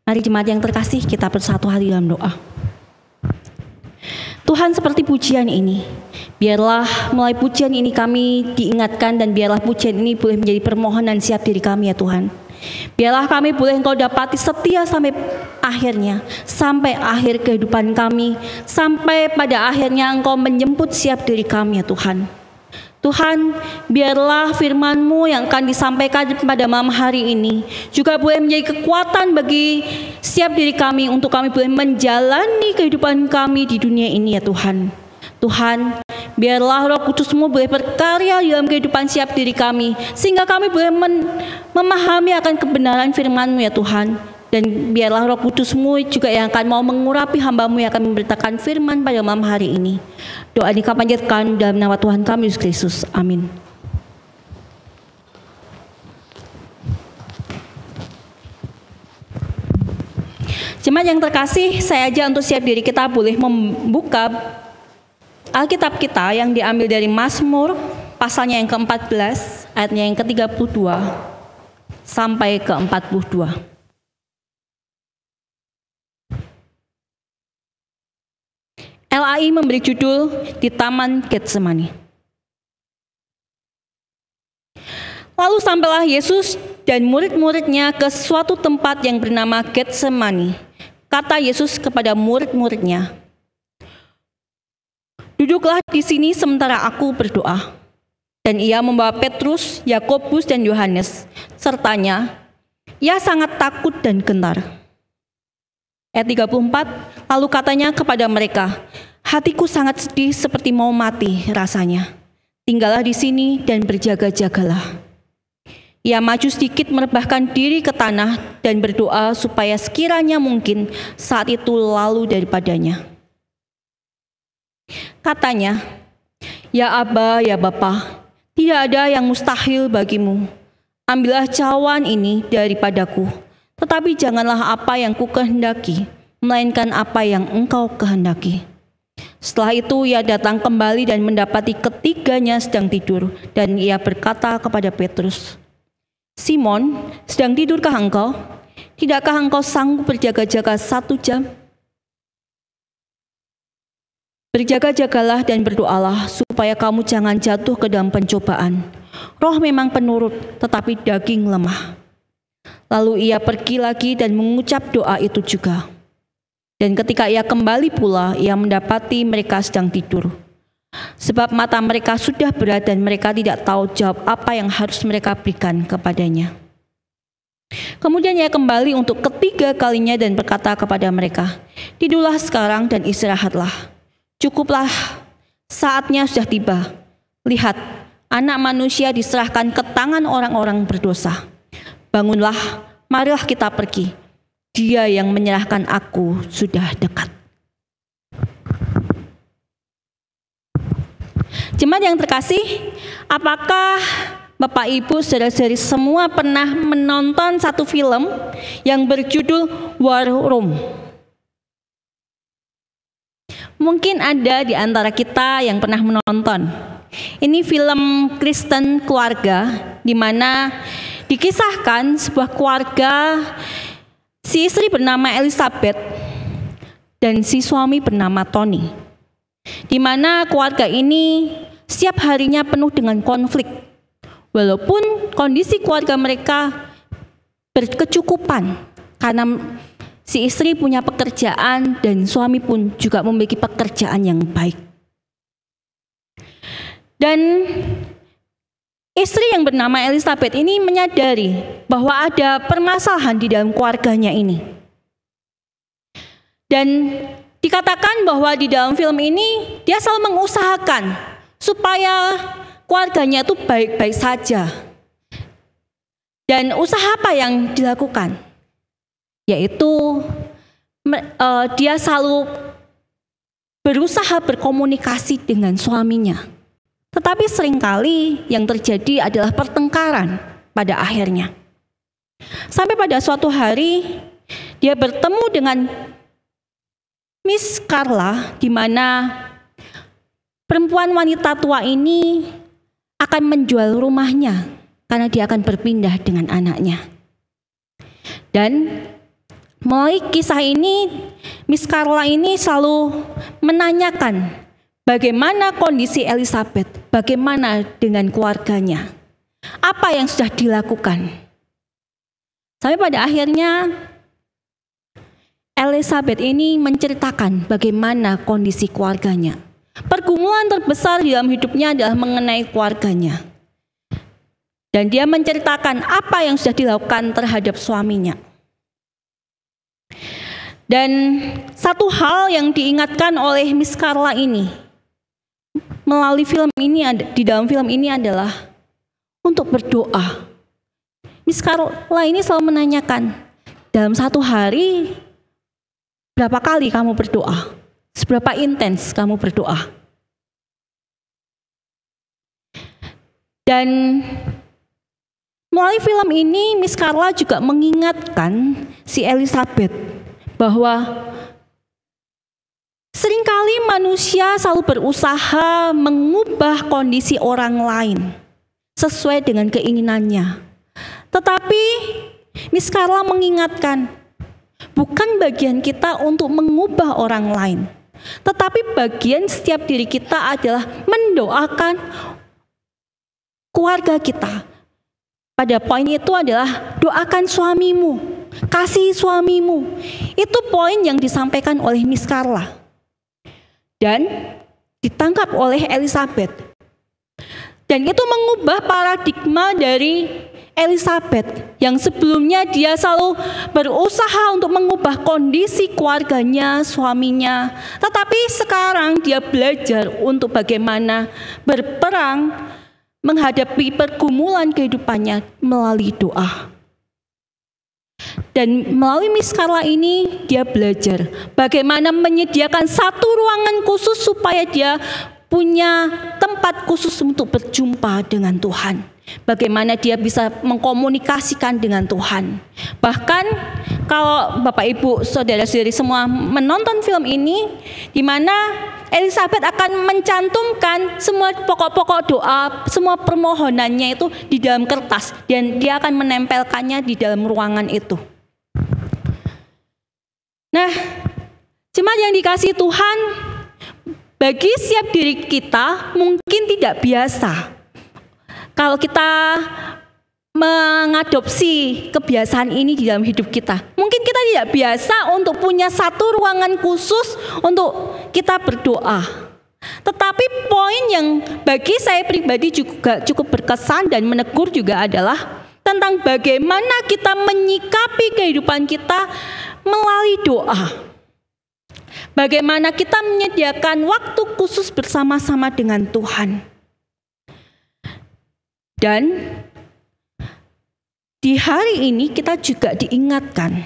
Mari jemaat yang terkasih, kita bersatu hati dalam doa. Tuhan, seperti pujian ini, biarlah mulai pujian ini kami diingatkan, dan biarlah pujian ini boleh menjadi permohonan siap diri kami ya Tuhan. Biarlah kami boleh Engkau dapati setia sampai akhirnya, sampai akhir kehidupan kami, sampai pada akhirnya Engkau menjemput siap diri kami ya Tuhan. Tuhan, biarlah firman-Mu yang akan disampaikan pada malam hari ini juga boleh menjadi kekuatan bagi setiap diri kami untuk kami boleh menjalani kehidupan kami di dunia ini ya Tuhan. Tuhan, biarlah Roh Kudus-Mu boleh berkarya dalam kehidupan setiap diri kami, sehingga kami boleh memahami akan kebenaran firman-Mu ya Tuhan. Dan biarlah Roh Kudus-Mu juga yang akan mau mengurapi hamba-Mu yang akan memberitakan firman pada malam hari ini. Doa ini kami panjatkan dalam nama Tuhan kami Yesus Kristus. Amin. Jemaat yang terkasih, saya ajak untuk siap diri kita boleh membuka Alkitab kita yang diambil dari Mazmur pasalnya yang ke-14, ayatnya yang ke-32 sampai ke-42. LAI memberi judul Di Taman Getsemani. Lalu sampailah Yesus dan murid-muridnya ke suatu tempat yang bernama Getsemani. Kata Yesus kepada murid-muridnya, "Duduklah di sini sementara aku berdoa." Dan ia membawa Petrus, Yakobus dan Yohanes sertanya. Ia sangat takut dan gentar. Ayat 34, lalu katanya kepada mereka, "Hatiku sangat sedih seperti mau mati rasanya. Tinggallah di sini dan berjaga-jagalah." Ia maju sedikit merebahkan diri ke tanah dan berdoa supaya sekiranya mungkin saat itu lalu daripadanya. Katanya, "Ya Aba, ya Bapa, tidak ada yang mustahil bagimu. Ambillah cawan ini daripadaku. Tetapi janganlah apa yang kukehendaki, melainkan apa yang Engkau kehendaki." Setelah itu ia datang kembali dan mendapati ketiganya sedang tidur. Dan ia berkata kepada Petrus, "Simon, sedang tidurkah engkau? Tidakkah engkau sanggup berjaga-jaga 1 jam? Berjaga-jagalah dan berdoalah supaya kamu jangan jatuh ke dalam pencobaan. Roh memang penurut, tetapi daging lemah." Lalu ia pergi lagi dan mengucap doa itu juga. Dan ketika ia kembali pula, ia mendapati mereka sedang tidur. Sebab mata mereka sudah berat dan mereka tidak tahu jawab apa yang harus mereka berikan kepadanya. Kemudian ia kembali untuk ketiga kalinya dan berkata kepada mereka, "Tidurlah sekarang dan istirahatlah. Cukuplah, saatnya sudah tiba. Lihat, Anak Manusia diserahkan ke tangan orang-orang berdosa. Bangunlah, marilah kita pergi. Dia yang menyerahkan aku sudah dekat." Jemaat yang terkasih, apakah Bapak Ibu saudara-saudari semua pernah menonton satu film yang berjudul War Room? Mungkin ada di antara kita yang pernah menonton. Ini film Kristen keluarga di mana dikisahkan sebuah keluarga, si istri bernama Elizabeth dan si suami bernama Tony, di mana keluarga ini setiap harinya penuh dengan konflik. Walaupun kondisi keluarga mereka berkecukupan karena si istri punya pekerjaan dan suami pun juga memiliki pekerjaan yang baik. Dan istri yang bernama Elizabeth ini menyadari bahwa ada permasalahan di dalam keluarganya ini. Dan dikatakan bahwa di dalam film ini dia selalu mengusahakan supaya keluarganya itu baik-baik saja. Dan usaha apa yang dilakukan? Yaitu dia selalu berusaha berkomunikasi dengan suaminya. Tetapi seringkali yang terjadi adalah pertengkaran pada akhirnya. Sampai pada suatu hari dia bertemu dengan Miss Carla, di mana perempuan wanita tua ini akan menjual rumahnya karena dia akan berpindah dengan anaknya. Dan Melalui kisah ini, Miss Carla ini selalu menanyakan bagaimana kondisi Elizabeth, bagaimana dengan keluarganya, apa yang sudah dilakukan. Sampai pada akhirnya Elizabeth ini menceritakan bagaimana kondisi keluarganya. Pergumulan terbesar dalam hidupnya adalah mengenai keluarganya. Dan dia menceritakan apa yang sudah dilakukan terhadap suaminya. Dan satu hal yang diingatkan oleh Miss Carla ini melalui film ini, di dalam film ini adalah untuk berdoa. Miss Carla ini selalu menanyakan, dalam satu hari berapa kali kamu berdoa? Seberapa intens kamu berdoa? Dan melalui film ini, Miss Carla juga mengingatkan si Elizabeth bahwa seringkali manusia selalu berusaha mengubah kondisi orang lain sesuai dengan keinginannya. Tetapi Miss Carla mengingatkan, bukan bagian kita untuk mengubah orang lain, tetapi bagian setiap diri kita adalah mendoakan keluarga kita. Pada poin itu adalah doakan suamimu, kasih suamimu. Itu poin yang disampaikan oleh Miss Carla dan ditangkap oleh Elizabeth. Dan itu mengubah paradigma dari Elizabeth yang sebelumnya dia selalu berusaha untuk mengubah kondisi keluarganya, suaminya. Tetapi sekarang dia belajar untuk bagaimana berperang menghadapi pergumulan kehidupannya melalui doa. Dan melalui Miss Carla ini dia belajar bagaimana menyediakan satu ruangan khusus supaya dia punya tempat khusus untuk berjumpa dengan Tuhan. Bagaimana dia bisa mengkomunikasikan dengan Tuhan. Bahkan kalau Bapak Ibu saudara-saudari semua menonton film ini, di mana Elizabeth akan mencantumkan semua pokok-pokok doa, semua permohonannya itu di dalam kertas, dan dia akan menempelkannya di dalam ruangan itu. Nah, jemaat yang dikasihi Tuhan, bagi setiap diri kita mungkin tidak biasa kalau kita mengadopsi kebiasaan ini di dalam hidup kita. Mungkin kita tidak biasa untuk punya satu ruangan khusus untuk kita berdoa. Tetapi poin yang bagi saya pribadi juga cukup berkesan dan menegur juga adalah tentang bagaimana kita menyikapi kehidupan kita melalui doa. Bagaimana kita menyediakan waktu khusus bersama-sama dengan Tuhan. Dan di hari ini kita juga diingatkan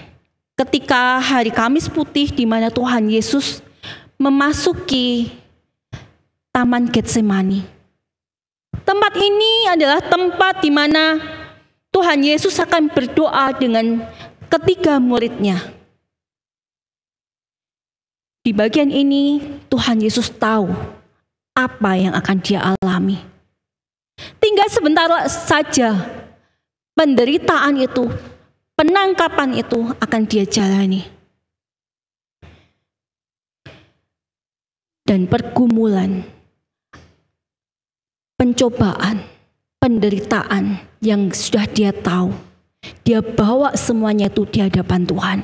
ketika hari Kamis Putih di mana Tuhan Yesus memasuki Taman Getsemani. Tempat ini adalah tempat di mana Tuhan Yesus akan berdoa dengan ketiga muridnya. Di bagian ini Tuhan Yesus tahu apa yang akan dia alami. Tinggal sebentar saja penderitaan itu, penangkapan itu akan dia jalani. Dan pergumulan, pencobaan, penderitaan yang sudah dia tahu, dia bawa semuanya itu di hadapan Tuhan.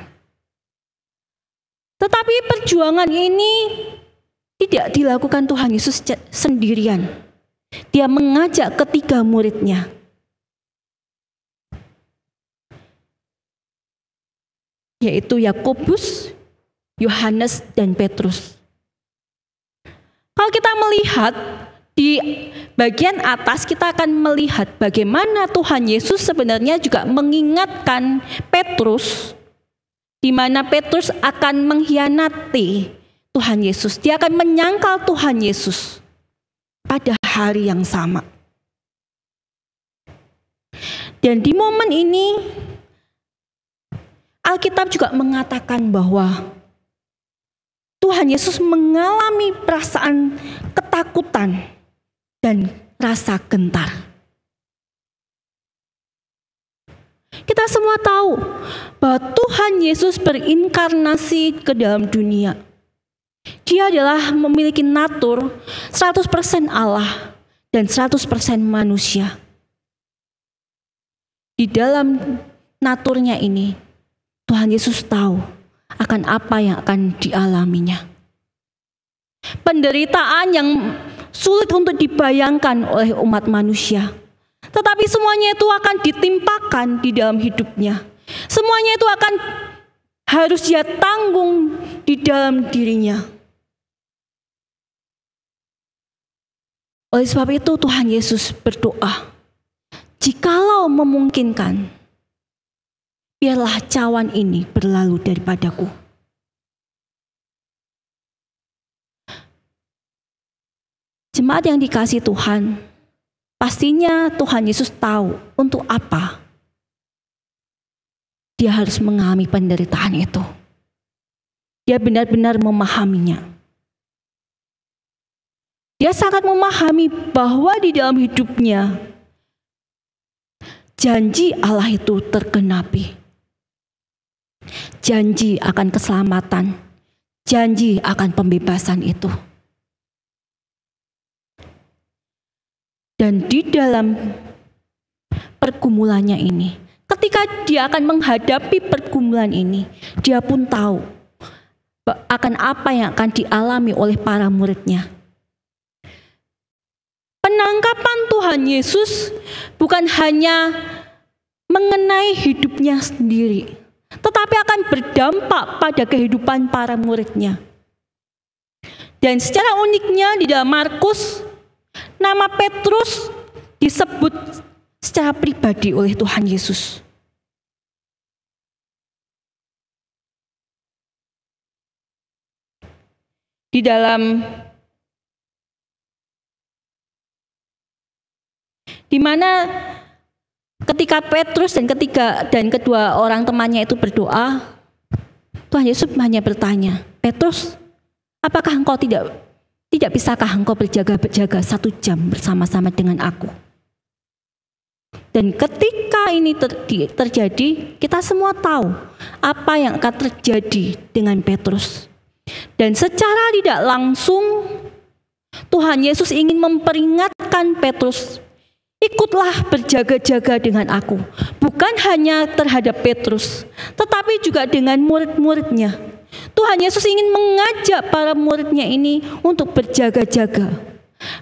Tetapi perjuangan ini tidak dilakukan Tuhan Yesus sendirian. Dia mengajak ketiga muridnya. Yaitu Yakobus, Yohanes, dan Petrus. Kalau kita melihat di bagian atas, kita akan melihat bagaimana Tuhan Yesus sebenarnya juga mengingatkan Petrus, di mana Petrus akan mengkhianati Tuhan Yesus. Dia akan menyangkal Tuhan Yesus pada hari yang sama. Dan di momen ini Alkitab juga mengatakan bahwa Tuhan Yesus mengalami perasaan ketakutan dan rasa gentar. Kita semua tahu bahwa Tuhan Yesus berinkarnasi ke dalam dunia. Dia adalah memiliki natur 100% Allah dan 100% manusia. Di dalam naturnya ini, Tuhan Yesus tahu akan apa yang akan dialaminya. Penderitaan yang sulit untuk dibayangkan oleh umat manusia. Tetapi semuanya itu akan ditimpakan di dalam hidupnya. Semuanya itu akan harus dia tanggung di dalam dirinya. Oleh sebab itu Tuhan Yesus berdoa, jikalau memungkinkan, biarlah cawan ini berlalu daripadaku. Jemaat yang dikasihi Tuhan, pastinya Tuhan Yesus tahu untuk apa dia harus mengalami penderitaan itu. Dia benar-benar memahaminya. Dia sangat memahami bahwa di dalam hidupnya janji Allah itu tergenapi. Janji akan keselamatan, janji akan pembebasan itu. Dan di dalam pergumulannya ini, ketika dia akan menghadapi pergumulan ini, dia pun tahu akan apa yang akan dialami oleh para muridnya. Penangkapan Tuhan Yesus bukan hanya mengenai hidupnya sendiri, tetapi akan berdampak pada kehidupan para muridnya. Dan secara uniknya di dalam Markus, nama Petrus disebut secara pribadi oleh Tuhan Yesus. Di dalam dimana ketika Petrus dan kedua orang temannya itu berdoa, Tuhan Yesus hanya bertanya, Petrus, apakah engkau tidak bisakah engkau berjaga-jaga 1 jam bersama-sama dengan aku? Dan ketika ini terjadi, kita semua tahu apa yang akan terjadi dengan Petrus. Dan secara tidak langsung, Tuhan Yesus ingin memperingatkan Petrus, ikutlah berjaga-jaga dengan aku. Bukan hanya terhadap Petrus, tetapi juga dengan murid-muridnya. Tuhan Yesus ingin mengajak para muridnya ini untuk berjaga-jaga.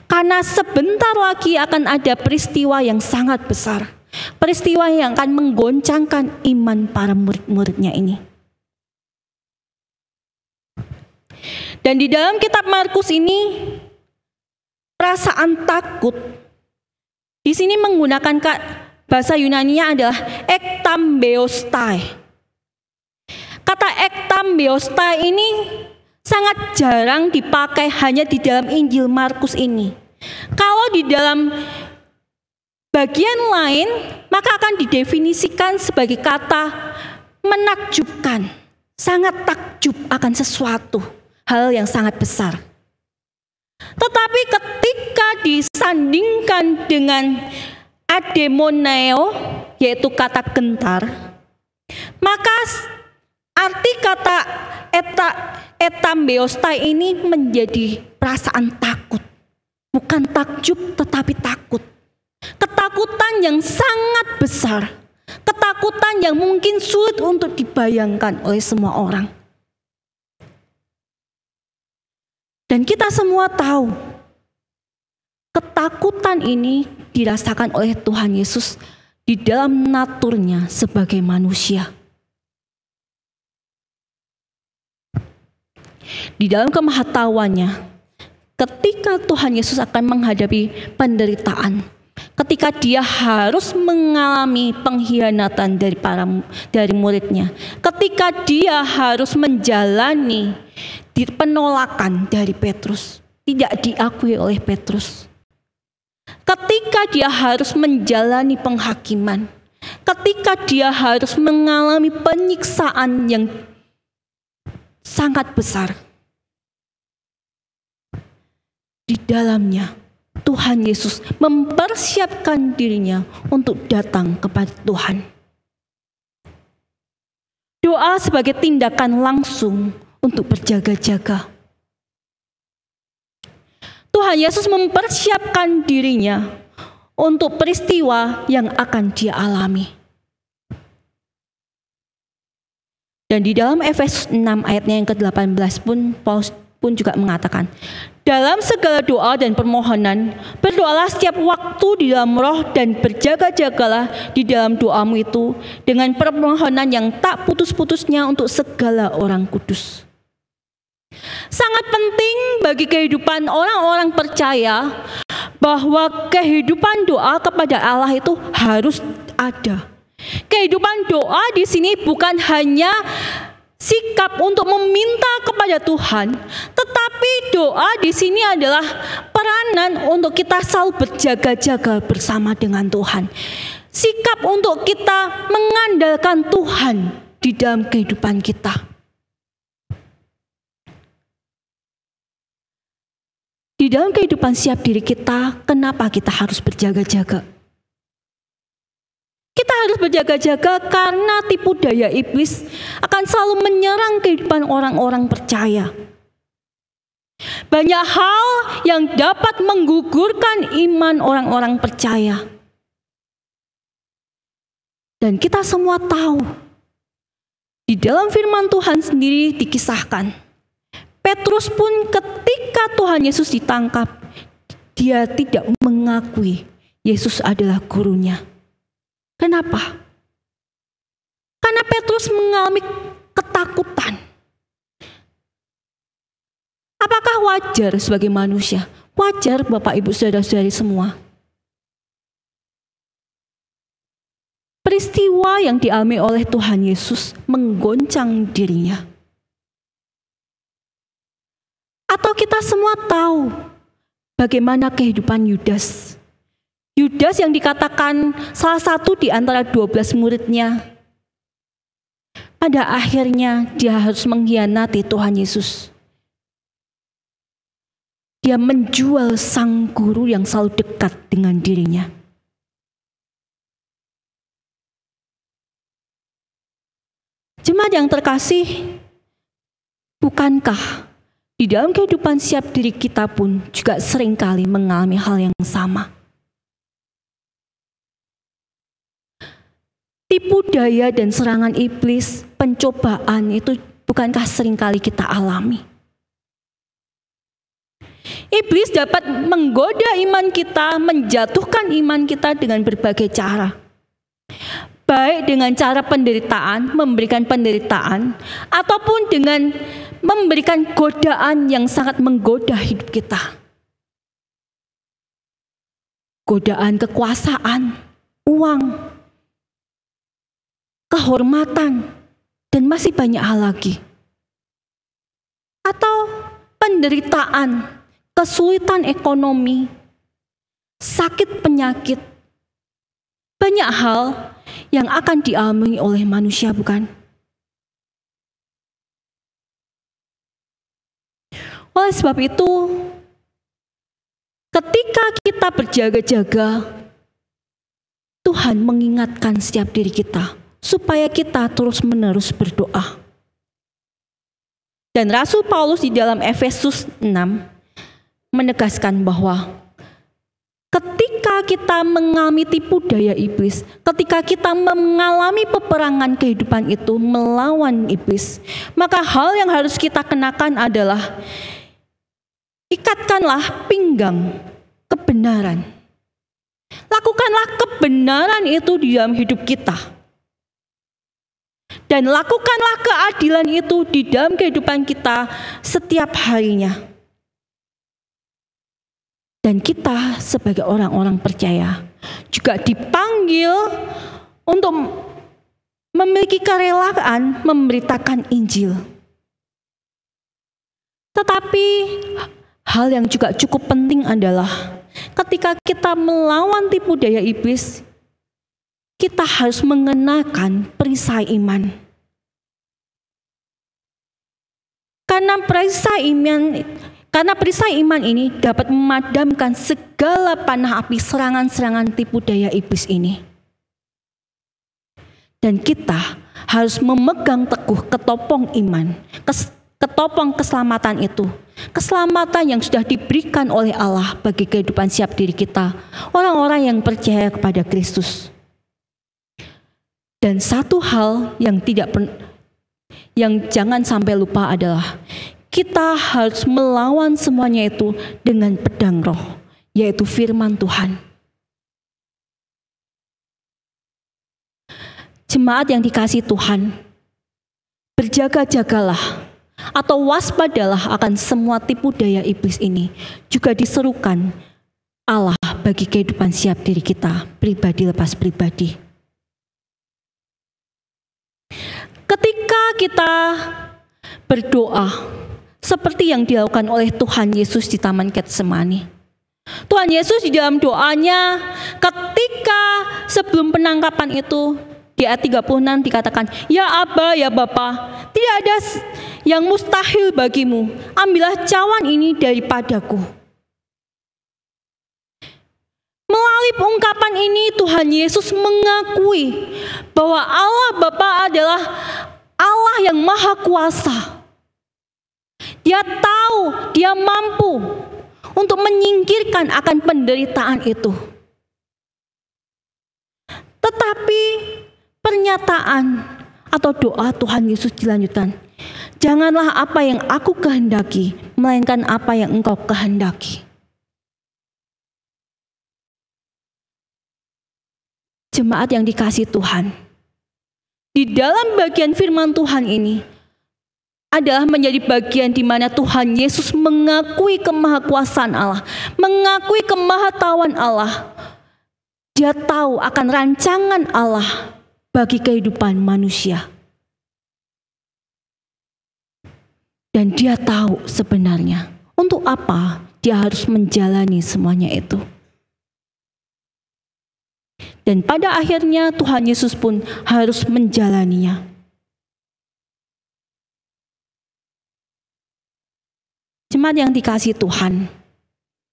Karena sebentar lagi akan ada peristiwa yang sangat besar. Peristiwa yang akan menggoncangkan iman para murid-muridnya ini. Dan di dalam kitab Markus ini, perasaan takut di sini menggunakan bahasa Yunaninya adalah ektambeostai. Kata ektambeostai ini sangat jarang dipakai hanya di dalam Injil Markus ini. Kalau di dalam bagian lain, maka akan didefinisikan sebagai kata menakjubkan. Sangat takjub akan sesuatu, hal yang sangat besar. Tetapi ketika disandingkan dengan ademoneo, yaitu kata gentar, maka arti kata etambeostai ini menjadi perasaan takut. Bukan takjub tetapi takut. Ketakutan yang sangat besar. Ketakutan yang mungkin sulit untuk dibayangkan oleh semua orang. Dan kita semua tahu, ketakutan ini dirasakan oleh Tuhan Yesus di dalam naturnya sebagai manusia. Di dalam kemahatauannya, ketika Tuhan Yesus akan menghadapi penderitaan, ketika dia harus mengalami pengkhianatan dari muridnya, ketika dia harus menjalani penolakan dari Petrus, tidak diakui oleh Petrus. Ketika dia harus menjalani penghakiman, ketika dia harus mengalami penyiksaan yang sangat besar, di dalamnya Tuhan Yesus mempersiapkan dirinya untuk datang kepada Tuhan. doa sebagai tindakan langsung untuk berjaga-jaga. Tuhan Yesus mempersiapkan dirinya untuk peristiwa yang akan dia alami. Dan di dalam Efesus 6 ayatnya yang ke-18 pun Paulus pun juga mengatakan, dalam segala doa dan permohonan, berdoalah setiap waktu di dalam roh dan berjaga-jagalah di dalam doamu itu dengan permohonan yang tak putus-putusnya untuk segala orang kudus. Sangat penting bagi kehidupan orang-orang percaya bahwa kehidupan doa kepada Allah itu harus ada. Kehidupan doa di sini bukan hanya sikap untuk meminta kepada Tuhan, tetapi doa di sini adalah peranan untuk kita selalu berjaga-jaga bersama dengan Tuhan. Sikap untuk kita mengandalkan Tuhan di dalam kehidupan kita. Di dalam kehidupan siap diri kita, kenapa kita harus berjaga-jaga? Kita harus berjaga-jaga karena tipu daya iblis akan selalu menyerang kehidupan orang-orang percaya. Banyak hal yang dapat menggugurkan iman orang-orang percaya. Dan kita semua tahu, di dalam firman Tuhan sendiri dikisahkan, Petrus pun ketika Tuhan Yesus ditangkap, dia tidak mengakui Yesus adalah gurunya. Kenapa? Karena Petrus mengalami ketakutan. Apakah wajar sebagai manusia? Wajar Bapak Ibu Saudara-saudari semua. Peristiwa yang dialami oleh Tuhan Yesus menggoncang dirinya. Atau kita semua tahu bagaimana kehidupan Yudas. Yudas yang dikatakan salah satu di antara 12 muridnya. Pada akhirnya dia harus mengkhianati Tuhan Yesus. Dia menjual sang guru yang selalu dekat dengan dirinya. Jemaat yang terkasih, bukankah di dalam kehidupan siap diri kita pun juga seringkali mengalami hal yang sama? Tipu daya dan serangan iblis, pencobaan itu bukankah seringkali kita alami? Iblis dapat menggoda iman kita, menjatuhkan iman kita dengan berbagai cara. Baik dengan cara penderitaan, memberikan penderitaan, ataupun dengan memberikan godaan yang sangat menggoda hidup kita. Godaan kekuasaan, uang, kehormatan, dan masih banyak hal lagi. Atau penderitaan, kesulitan ekonomi, sakit penyakit, banyak hal yang akan dialami oleh manusia, bukan? Oleh sebab itu, ketika kita berjaga-jaga, Tuhan mengingatkan setiap diri kita supaya kita terus-menerus berdoa. Dan Rasul Paulus di dalam Efesus 6 menegaskan bahwa ketika kita mengalami tipu daya iblis, ketika kita mengalami peperangan kehidupan itu melawan iblis, maka hal yang harus kita kenakan adalah ikatkanlah pinggang kebenaran. Lakukanlah kebenaran itu di dalam hidup kita. Dan lakukanlah keadilan itu di dalam kehidupan kita setiap harinya. Dan kita sebagai orang-orang percaya juga dipanggil untuk memiliki kerelaan memberitakan Injil. Tetapi hal yang juga cukup penting adalah ketika kita melawan tipu daya iblis, kita harus mengenakan perisai iman. Karena perisai iman ini dapat memadamkan segala panah api serangan-serangan tipu daya iblis ini. Dan kita harus memegang teguh ketopong iman, ketopong keselamatan itu. Keselamatan yang sudah diberikan oleh Allah bagi kehidupan setiap diri kita, orang-orang yang percaya kepada Kristus. Dan satu hal yang jangan sampai lupa adalah kita harus melawan semuanya itu dengan pedang roh, yaitu firman Tuhan. Jemaat yang dikasihi Tuhan, berjaga-jagalah atau waspadalah akan semua tipu daya iblis ini, juga diserukan Allah bagi kehidupan setiap diri kita, pribadi lepas pribadi. Ketika kita berdoa seperti yang dilakukan oleh Tuhan Yesus di Taman Getsemani, Tuhan Yesus di dalam doanya ketika sebelum penangkapan itu, di ayat 36 dikatakan, "Ya Aba, ya Bapa, tidak ada yang mustahil bagimu. Ambillah cawan ini daripadaku." Melalui ungkapan ini Tuhan Yesus mengakui bahwa Allah Bapa adalah Allah yang Maha Kuasa. Dia tahu, dia mampu untuk menyingkirkan akan penderitaan itu. Tetapi pernyataan atau doa Tuhan Yesus dilanjutkan, "Janganlah apa yang aku kehendaki, melainkan apa yang engkau kehendaki." Jemaat yang dikasihi Tuhan, di dalam bagian firman Tuhan ini adalah menjadi bagian di mana Tuhan Yesus mengakui kemahakuasaan Allah, mengakui kemahatauan Allah. Dia tahu akan rancangan Allah bagi kehidupan manusia. Dan dia tahu sebenarnya untuk apa dia harus menjalani semuanya itu. Dan pada akhirnya Tuhan Yesus pun harus menjalaninya. Jemaat yang dikasihi Tuhan,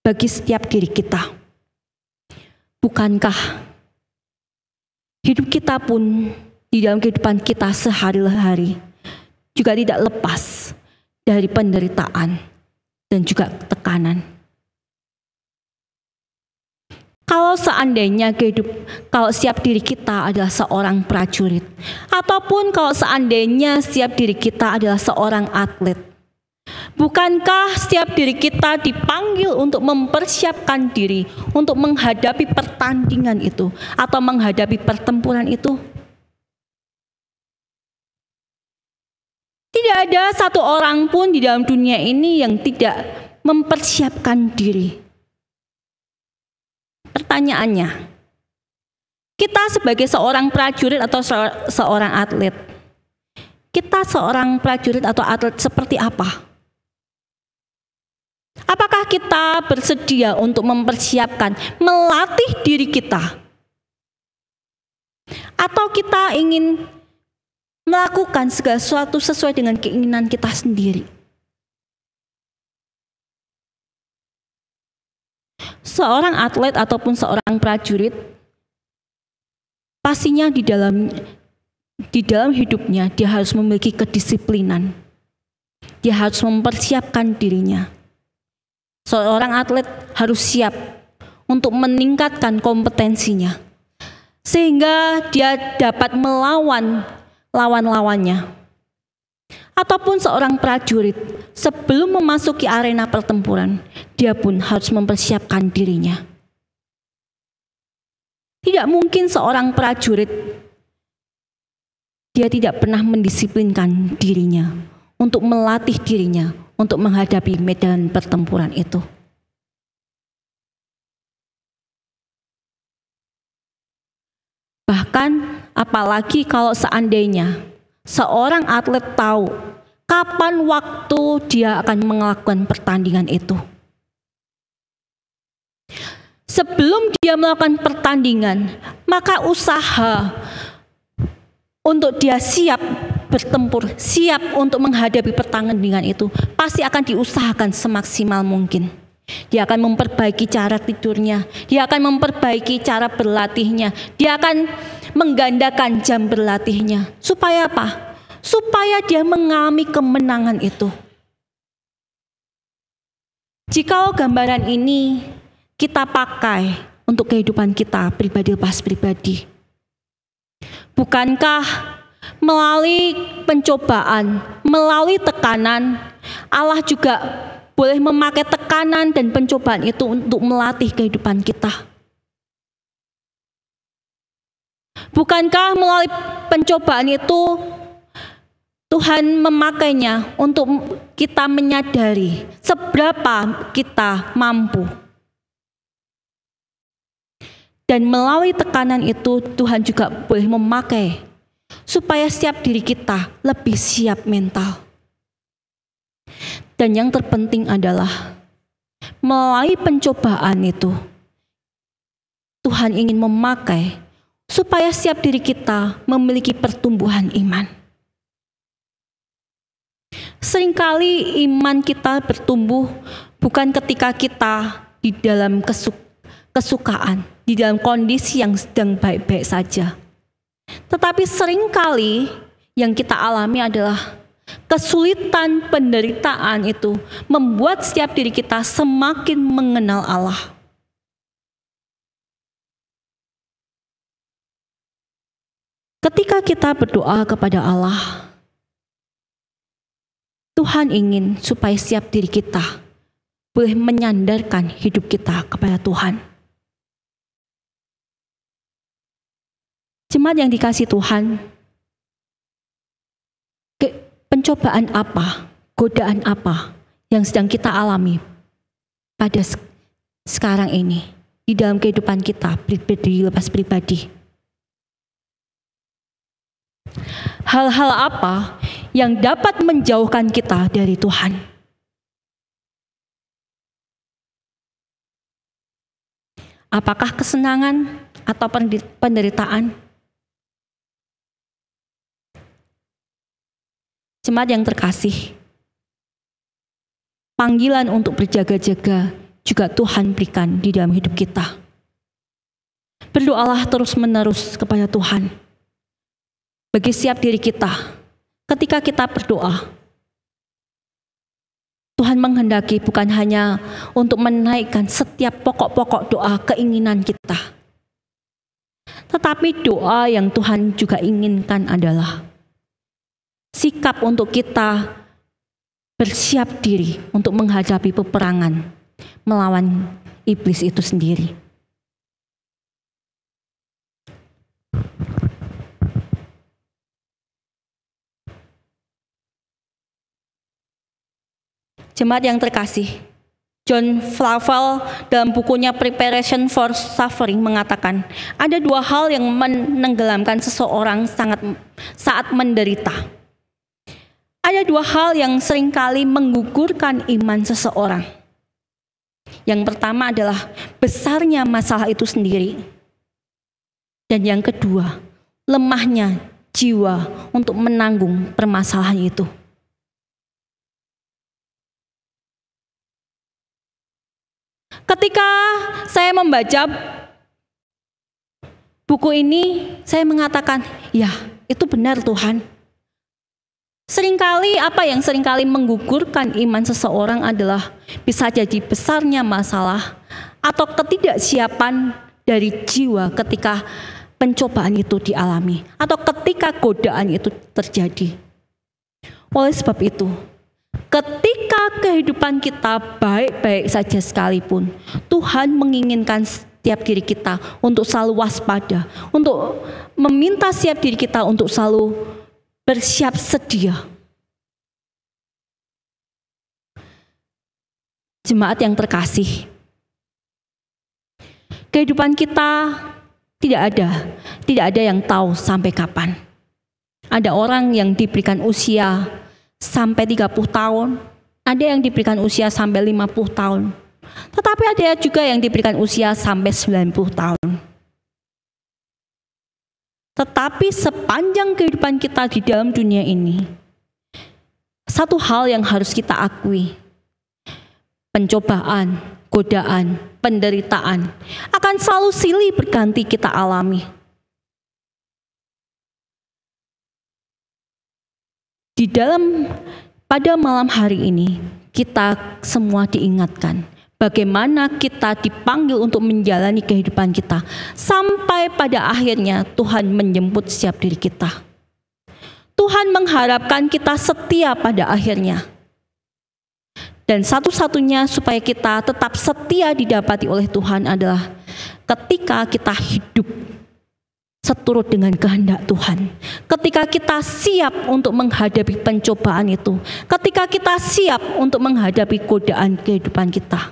bagi setiap diri kita, bukankah hidup kita pun di dalam kehidupan kita sehari-hari juga tidak lepas dari penderitaan dan juga tekanan? Kalau seandainya kalau setiap diri kita adalah seorang prajurit, ataupun kalau seandainya setiap diri kita adalah seorang atlet, bukankah setiap diri kita dipanggil untuk mempersiapkan diri untuk menghadapi pertandingan itu atau menghadapi pertempuran itu? Tidak ada satu orang pun di dalam dunia ini yang tidak mempersiapkan diri. Pertanyaannya, kita sebagai seorang prajurit atau seorang atlet, kita seorang prajurit atau atlet seperti apa? Apakah kita bersedia untuk mempersiapkan, melatih diri kita? Atau kita ingin melakukan segala sesuatu sesuai dengan keinginan kita sendiri? Seorang atlet ataupun seorang prajurit pastinya di dalam hidupnya dia harus memiliki kedisiplinan. Dia harus mempersiapkan dirinya. Seorang atlet harus siap untuk meningkatkan kompetensinya sehingga dia dapat melawan lawan-lawannya. Ataupun seorang prajurit sebelum memasuki arena pertempuran, dia pun harus mempersiapkan dirinya. Tidak mungkin seorang prajurit dia tidak pernah mendisiplinkan dirinya untuk melatih dirinya untuk menghadapi medan pertempuran itu. Bahkan apalagi kalau seandainya seorang atlet tahu kapan waktu dia akan melakukan pertandingan itu. Sebelum dia melakukan pertandingan, maka usaha untuk dia siap bertempur, siap untuk menghadapi pertandingan itu pasti akan diusahakan semaksimal mungkin. Dia akan memperbaiki cara tidurnya, dia akan memperbaiki cara berlatihnya, dia akan menggandakan jam berlatihnya. Supaya apa? Supaya dia mengalami kemenangan itu. Jikalau gambaran ini kita pakai untuk kehidupan kita pribadi lepas pribadi, bukankah melalui pencobaan, melalui tekanan, Allah juga boleh memakai tekanan dan pencobaan itu untuk melatih kehidupan kita? Bukankah melalui pencobaan itu Tuhan memakainya untuk kita menyadari seberapa kita mampu? Dan melalui tekanan itu Tuhan juga boleh memakai supaya setiap diri kita lebih siap mental. Dan yang terpenting adalah melalui pencobaan itu Tuhan ingin memakai supaya setiap diri kita memiliki pertumbuhan iman. Seringkali iman kita bertumbuh bukan ketika kita di dalam kesukaan, di dalam kondisi yang sedang baik-baik saja. Tetapi seringkali yang kita alami adalah kesulitan, penderitaan itu membuat setiap diri kita semakin mengenal Allah. Ketika kita berdoa kepada Allah, Tuhan ingin supaya setiap diri kita boleh menyandarkan hidup kita kepada Tuhan. Jemaat yang dikasihi Tuhan, pencobaan apa, godaan apa yang sedang kita alami pada sekarang ini di dalam kehidupan kita pribadi lepas pribadi? Hal-hal apa yang dapat menjauhkan kita dari Tuhan? Apakah kesenangan atau penderitaan? Jemaat yang terkasih, panggilan untuk berjaga-jaga juga Tuhan berikan di dalam hidup kita. Berdoalah terus-menerus kepada Tuhan. Bagi setiap diri kita, ketika kita berdoa, Tuhan menghendaki bukan hanya untuk menaikkan setiap pokok-pokok doa keinginan kita, tetapi doa yang Tuhan juga inginkan adalah sikap untuk kita bersiap diri untuk menghadapi peperangan melawan iblis itu sendiri. Jemaat yang terkasih, John Flavel dalam bukunya Preparation for Suffering mengatakan, ada dua hal yang menenggelamkan seseorang saat menderita. Ada dua hal yang seringkali menggugurkan iman seseorang. Yang pertama adalah besarnya masalah itu sendiri. Dan yang kedua, lemahnya jiwa untuk menanggung permasalahan itu. Ketika saya membaca buku ini, saya mengatakan, ya itu benar Tuhan. Seringkali apa yang seringkali menggugurkan iman seseorang adalah bisa jadi besarnya masalah atau ketidaksiapan dari jiwa ketika pencobaan itu dialami atau ketika godaan itu terjadi. Oleh sebab itu, ketika kehidupan kita baik-baik saja sekalipun, Tuhan menginginkan setiap diri kita untuk selalu waspada, untuk meminta setiap diri kita untuk selalu bersiap sedia. Jemaat yang terkasih, kehidupan kita tidak ada yang tahu sampai kapan. Ada orang yang diberikan usia sampai 30 tahun, ada yang diberikan usia sampai 50 tahun, tetapi ada juga yang diberikan usia sampai 90 tahun. Tetapi sepanjang kehidupan kita di dalam dunia ini, satu hal yang harus kita akui, pencobaan, godaan, penderitaan akan selalu silih berganti kita alami. pada malam hari ini kita semua diingatkan bagaimana kita dipanggil untuk menjalani kehidupan kita sampai pada akhirnya Tuhan menjemput setiap diri kita. Tuhan mengharapkan kita setia pada akhirnya. Dan satu-satunya supaya kita tetap setia didapati oleh Tuhan adalah ketika kita hidup seturut dengan kehendak Tuhan. Ketika kita siap untuk menghadapi pencobaan itu. Ketika kita siap untuk menghadapi godaan kehidupan kita.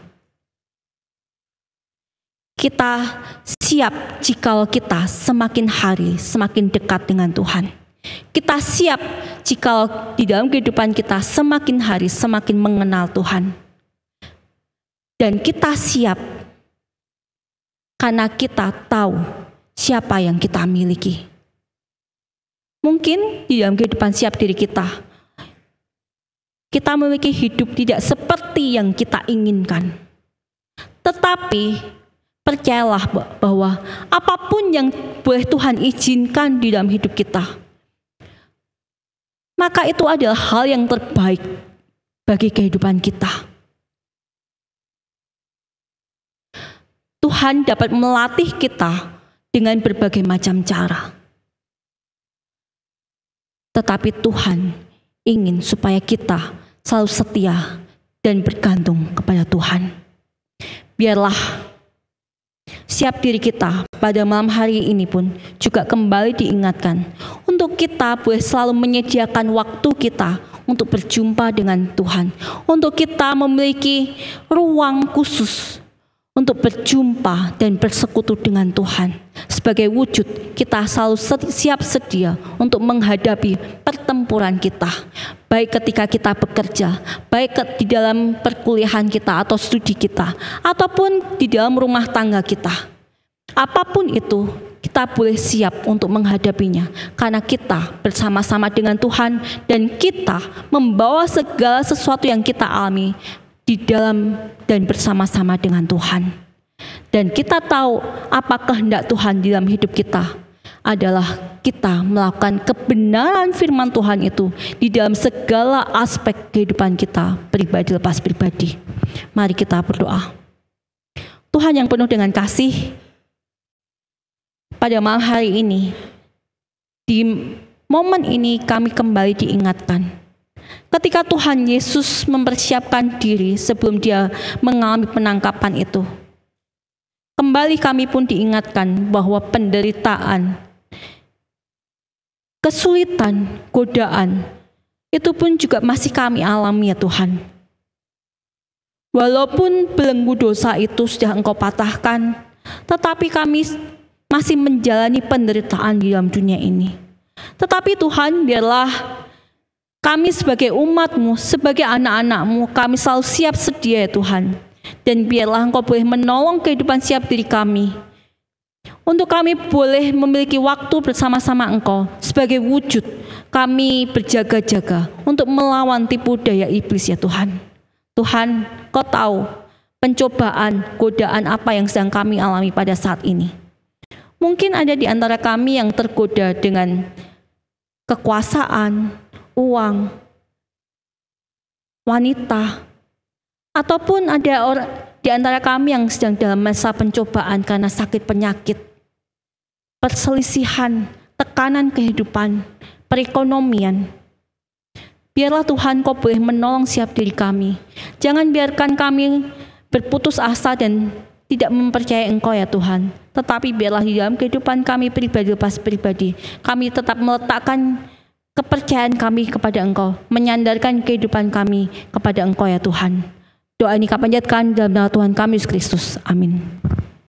Kita siap jikalau kita semakin hari semakin dekat dengan Tuhan. Kita siap jikalau di dalam kehidupan kita semakin hari semakin mengenal Tuhan. Dan kita siap karena kita tahu siapa yang kita miliki. Mungkin di dalam kehidupan siap diri kita memiliki hidup tidak seperti yang kita inginkan. Tetapi percayalah bahwa apapun yang boleh Tuhan izinkan di dalam hidup kita, maka itu adalah hal yang terbaik bagi kehidupan kita. Tuhan dapat melatih kita dengan berbagai macam cara. Tetapi Tuhan ingin supaya kita selalu setia dan bergantung kepada Tuhan. Biarlah siap diri kita pada malam hari ini pun juga kembali diingatkan untuk kita boleh selalu menyediakan waktu kita untuk berjumpa dengan Tuhan, untuk kita memiliki ruang khusus untuk berjumpa dan bersekutu dengan Tuhan. Sebagai wujud kita selalu siap sedia untuk menghadapi pertempuran kita, baik ketika kita bekerja, baik di dalam perkuliahan kita atau studi kita, ataupun di dalam rumah tangga kita. Apapun itu, kita boleh siap untuk menghadapinya karena kita bersama-sama dengan Tuhan dan kita membawa segala sesuatu yang kita alami di dalam dan bersama-sama dengan Tuhan. Dan kita tahu apa kehendak Tuhan di dalam hidup kita adalah kita melakukan kebenaran firman Tuhan itu di dalam segala aspek kehidupan kita, pribadi lepas pribadi. Mari kita berdoa. Tuhan yang penuh dengan kasih, pada malam hari ini, di momen ini kami kembali diingatkan. Ketika Tuhan Yesus mempersiapkan diri sebelum dia mengalami penangkapan itu, kembali kami pun diingatkan bahwa penderitaan, kesulitan, godaan, itu pun juga masih kami alami ya Tuhan. Walaupun belenggu dosa itu sudah Engkau patahkan, tetapi kami masih menjalani penderitaan di dalam dunia ini. Tetapi Tuhan, biarlah kami sebagai umat-Mu, sebagai anak-anak-Mu, kami selalu siap sedia ya Tuhan. Dan biarlah Engkau boleh menolong kehidupan siap diri kami, untuk kami boleh memiliki waktu bersama-sama Engkau sebagai wujud kami berjaga-jaga untuk melawan tipu daya iblis ya Tuhan. Tuhan, Kau tahu pencobaan, godaan apa yang sedang kami alami pada saat ini. Mungkin ada di antara kami yang tergoda dengan kekuasaan, uang, wanita, ataupun ada orang di antara kami yang sedang dalam masa pencobaan karena sakit penyakit, perselisihan, tekanan kehidupan, perekonomian. Biarlah Tuhan Kau boleh menolong siap diri kami. Jangan biarkan kami berputus asa dan tidak mempercayai Engkau ya Tuhan. Tetapi biarlah di dalam kehidupan kami pribadi lepas pribadi, kami tetap meletakkan kepercayaan kami kepada Engkau, menyandarkan kehidupan kami kepada Engkau ya Tuhan. Doa ini kami panjatkan dalam nama Tuhan kami Yesus Kristus. Amin.